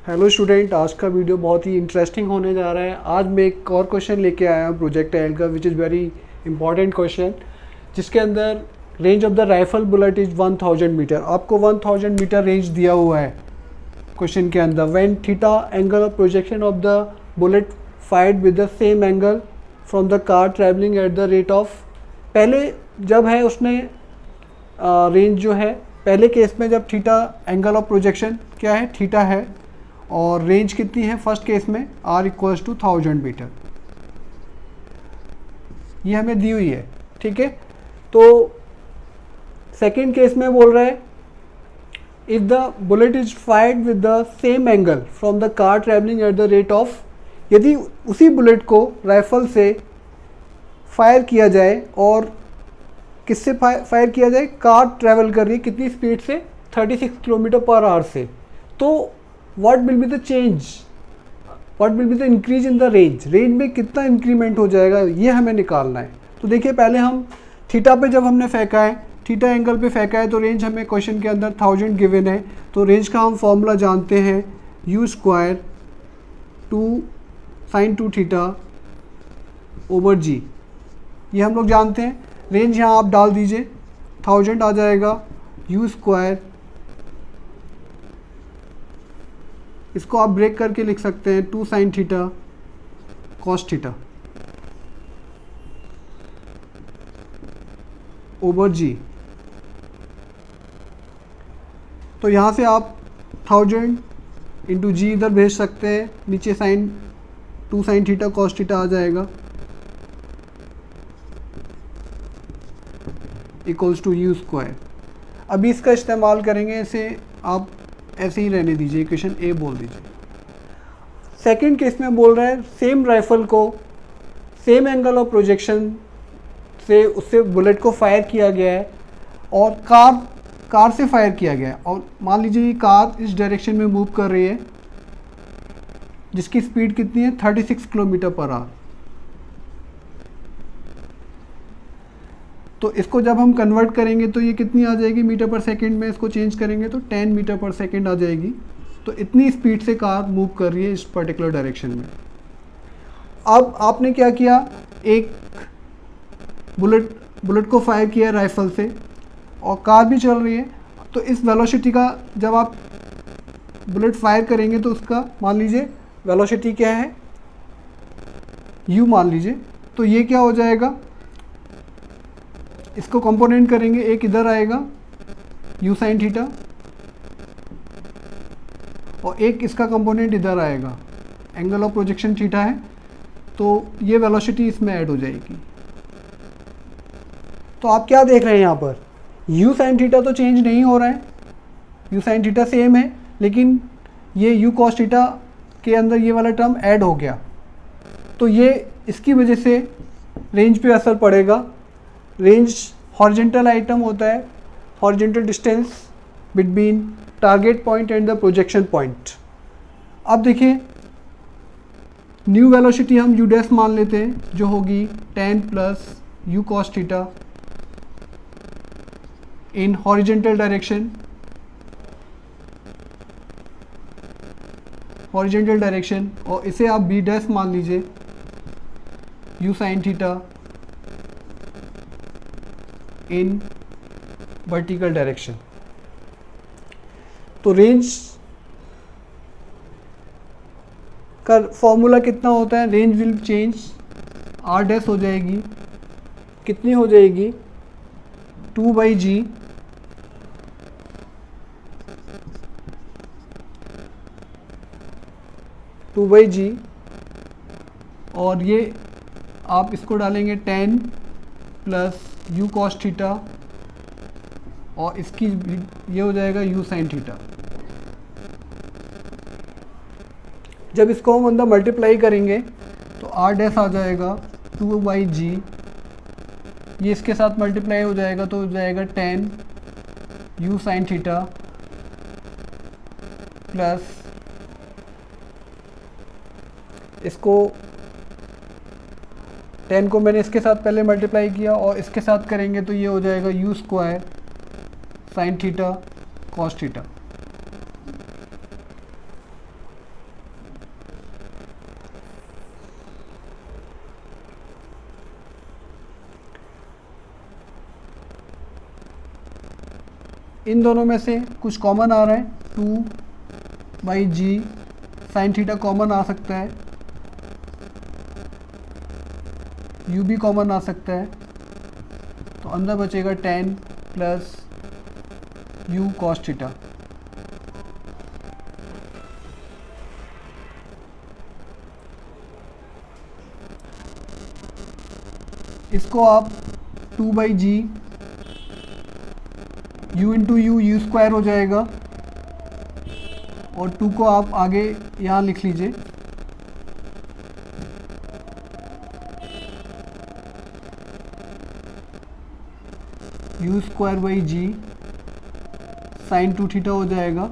Hello student, आज का video बहुत ही इंटरेस्टिंग होने जा रहा है। आज मैं एक और क्वेश्चन लेके आया हूँ प्रोजेक्ट एल का, which is very important question, जिसके अंदर range of the rifle bullet is 1000 metre. आपको 1000 मीटर रेंज दिया हुआ है क्वेश्चन के अंदर। When theta angle of projection of the bullet fired with the same angle from the car travelling at the rate of, पहले जब है उसने रेंज जो है, पहले केस में जब थीटा एंगल ऑफ प्रोजेक्शन क्या है, थीटा है, और रेंज कितनी है फर्स्ट केस में, r इक्वल्स टू 1000 मीटर, ये हमें दी हुई है। ठीक है, तो सेकेंड केस में बोल रहा है if the bullet is fired with the same angle from the car travelling at the rate of, यदि उसी बुलेट को राइफल से फायर किया जाए, और किससे फायर किया जाए, कार ट्रैवल कर रही है कितनी स्पीड से, 36 किलोमीटर पर आवर से, तो what will be the change, what will be the increase in the range, range में कितना इंक्रीमेंट हो जाएगा, ये हमें निकालना है। तो देखिए, पहले हम थीटा पे जब हमने फेंका है, थीटा एंगल पे फेंका है, तो रेंज हमें क्वेश्चन के अंदर 1000 गिवन है, तो रेंज का हम फॉर्मूला जानते हैं, u square 2 sin 2 theta over g, ये हम लोग जानते हैं। रेंज यहाँ आप डाल दीजिए, 1000 आ जाएगा, u स्क्वायर, इसको आप ब्रेक करके लिख सकते हैं 2 sin theta cos theta over g. तो यहाँ से आप 1000 इंटू जी इधर भेज सकते हैं, नीचे sine 2 sin theta cos theta आ जाएगा, इक्वल्स टू यू स्क्वायर। अभी इसका इस्तेमाल करेंगे, इसे आप ऐसे ही रहने दीजिए, इक्वेशन ए बोल दीजिए। सेकंड केस में बोल रहा है सेम राइफल को सेम एंगल ऑफ प्रोजेक्शन से उससे बुलेट को फायर किया गया है, और कार से फायर किया गया है, और मान लीजिए ये कार इस डायरेक्शन में मूव कर रही है, जिसकी स्पीड कितनी है, 36 किलोमीटर पर आवर। तो इसको जब हम कन्वर्ट करेंगे तो ये कितनी आ जाएगी, मीटर पर सेकंड में इसको चेंज करेंगे तो 10 मीटर पर सेकंड आ जाएगी। तो इतनी स्पीड से कार मूव कर रही है इस पर्टिकुलर डायरेक्शन में। अब आपने क्या किया, एक बुलेट को फायर किया राइफल से, और कार भी चल रही है, तो इस वेलोसिटी का जब आप बुलेट फायर करेंगे तो उसका मान लीजिए वेलोसिटी क्या है, u मान लीजिए, तो ये क्या हो जाएगा, इसको कंपोनेंट करेंगे, एक इधर आएगा u sin थीटा, और एक इसका कंपोनेंट इधर आएगा, एंगल ऑफ प्रोजेक्शन थीटा है, तो ये वेलोसिटी इसमें ऐड हो जाएगी। तो आप क्या देख रहे हैं यहाँ पर, u sin थीटा तो चेंज नहीं हो रहा है, u sin थीटा सेम है, लेकिन ये u cos थीटा के अंदर ये वाला टर्म ऐड हो गया, तो ये इसकी वजह से रेंज पे असर पड़ेगा। रेंज हॉरिजेंटल आइटम होता है, horizontal distance between target point and the projection point. अब देखिए, न्यू वेलोसिटी हम u डैश मान लेते हैं, जो होगी 10 plus u cos theta in horizontal direction, और इसे आप b डैश मान लीजिए, u sin theta in vertical direction. तो रेंज का फॉर्मूला कितना होता है, range will change, r dash हो जाएगी, कितनी हो जाएगी, 2/g और ये आप इसको डालेंगे 10 प्लस u cos थीटा, और इसकी ये हो जाएगा u sin थीटा। जब इसको हम अंदर मल्टीप्लाई करेंगे तो r डैश आ जाएगा 2/g, ये इसके साथ मल्टीप्लाई हो जाएगा तो हो जाएगा 10 u sin थीटा प्लस इसको 10 को मैंने इसके साथ पहले मल्टीप्लाई किया, और इसके साथ करेंगे तो ये हो जाएगा u square sin theta cos theta. इन दोनों में से कुछ कॉमन आ रहा है, 2/g साइन थीटा कॉमन आ सकता है, u भी कॉमन आ सकता है, तो अंदर बचेगा 10 प्लस u कॉस थीटा। इसको आप 2/g u into you square हो जाएगा, और 2 को आप आगे यहाँ लिख लीजिए, u square by g sine 2 theta हो जाएगा,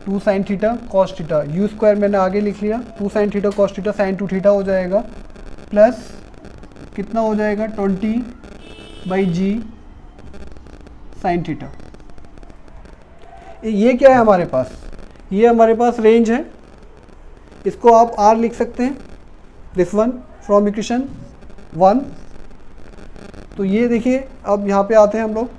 2 sine theta cos theta, u square मैंने आगे लिख लिया, 2 sine theta cos theta sine 2 theta हो जाएगा, प्लस कितना हो जाएगा 20/g साइन थीटा। ये क्या है हमारे पास, ये हमारे पास रेंज है, इसको आप r लिख सकते हैं, दिस वन फ्रॉम इक्वेशन 1। तो ये देखिए, अब यहाँ पे आते हैं हम लोग,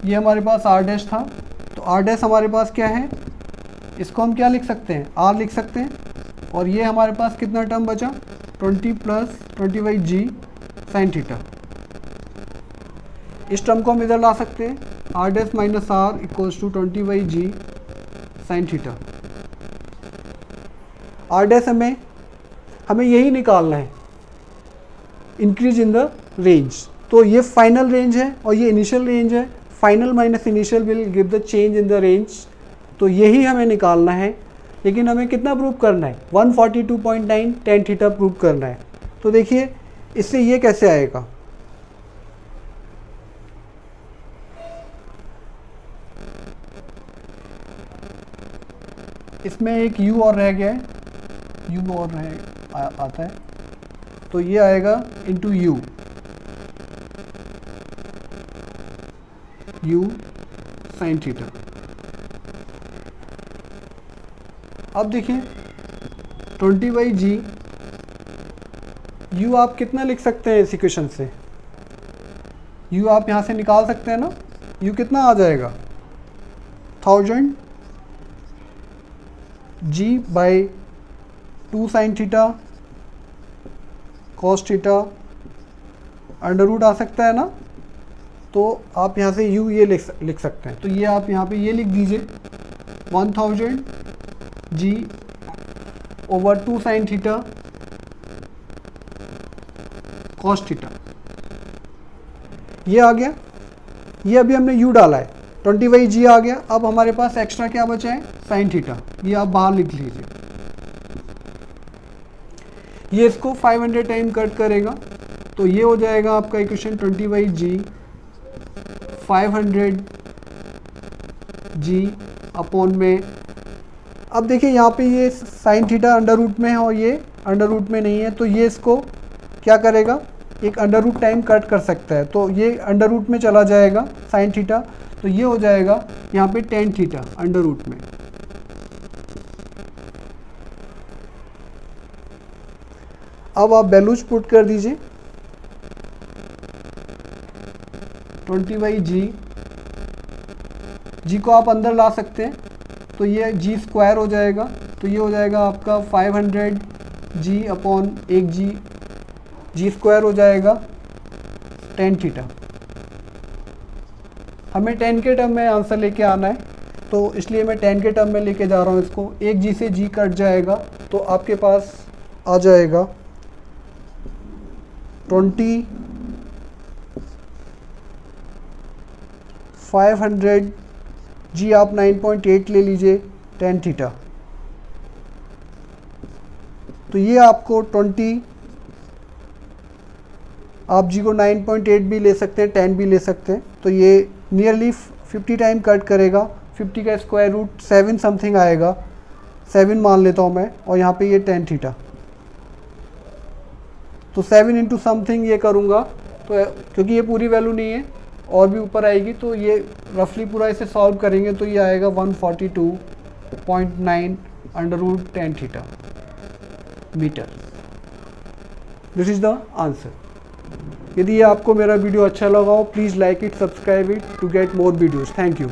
ये हमारे पास r डैश था, तो r डैश हमारे पास क्या है, इसको हम क्या लिख सकते हैं, r लिख सकते हैं, और ये हमारे पास कितना टर्म बचा, 20 प्लस 20/g साइन थीटा। इस टर्म को हम इधर ला सकते हैं, r dash minus r equals to 20/g sine theta. r dash हमें यही निकालना है, इंक्रीज इन द रेंज। तो ये फाइनल रेंज है और ये इनिशियल रेंज है, final minus initial will give the change in the range, तो यही हमें निकालना है। लेकिन हमें कितना प्रूव करना है, 142.9 tan थीटा प्रूव करना है। तो देखिए इससे ये कैसे आएगा, इसमें एक u और रह गया है, u और आता है, तो ये आएगा इंटू u साइन थीटा। अब देखिए 20/g, u आप कितना लिख सकते हैं इस इक्वेशन से, u आप यहाँ से निकाल सकते हैं ना, u कितना आ जाएगा 1000 g by 2 sine theta cos theta, under root आ सकता है ना, तो आप यहाँ से u ये लिख सकते हैं। तो ये आप यहाँ पे ये लिख दीजिए 1000 g over 2 sine theta cos theta, ये आ गया। ये अभी हमने u डाला है, 20/g आ गया। अब हमारे पास एक्स्ट्रा क्या बचा है, साइन थीटा, ये आप बाहर लिख लीजिए। ये इसको 500 टाइम कट करेगा, तो ये हो जाएगा आपका इक्वेशन 20/g 500 g अपॉन में। अब देखिए यहाँ पे ये साइन थीटा अंडर रूट में है और ये अंडर रूट में नहीं है, तो ये इसको क्या करेगा, एक अंडर रूट टाइम कट कर सकता है, तो ये अंडर रूट में चला जाएगा साइन थीटा, तो ये हो जाएगा यहाँ पे tan थीटा अंडर रूट में। अब आप वैल्यूज पुट कर दीजिए, 20/g, g को आप अंदर ला सकते हैं, तो ये g स्क्वायर हो जाएगा, तो ये हो जाएगा आपका 500 g upon 1g, g square हो जाएगा tan थीटा। हमें tan के टर्म में आंसर लेके आना है, तो इसलिए मैं tan के टर्म में लेके जा रहा हूँ इसको। 1g से g कट जाएगा, तो आपके पास आ जाएगा 20 500 g आप 9.8 ले लीजिए tan थीटा, तो ये आपको 20, आप g को 9.8 भी ले सकते हैं, 10 भी ले सकते हैं, तो ये नियरली 50 टाइम कट करेगा। 50 का स्क्वायर रूट 7 समथिंग आएगा, 7 मान लेता हूँ मैं, और यहाँ पे ये tan थीटा, तो 7 इंटू समथिंग ये करूँगा, तो क्योंकि ये पूरी वैल्यू नहीं है और भी ऊपर आएगी, तो ये रफली पूरा इसे सॉल्व करेंगे तो ये आएगा 142.9 under root tan theta metre. This is the answer. यदि ये आपको मेरा वीडियो अच्छा लगा हो, please like it, subscribe it to get more videos. Thank you.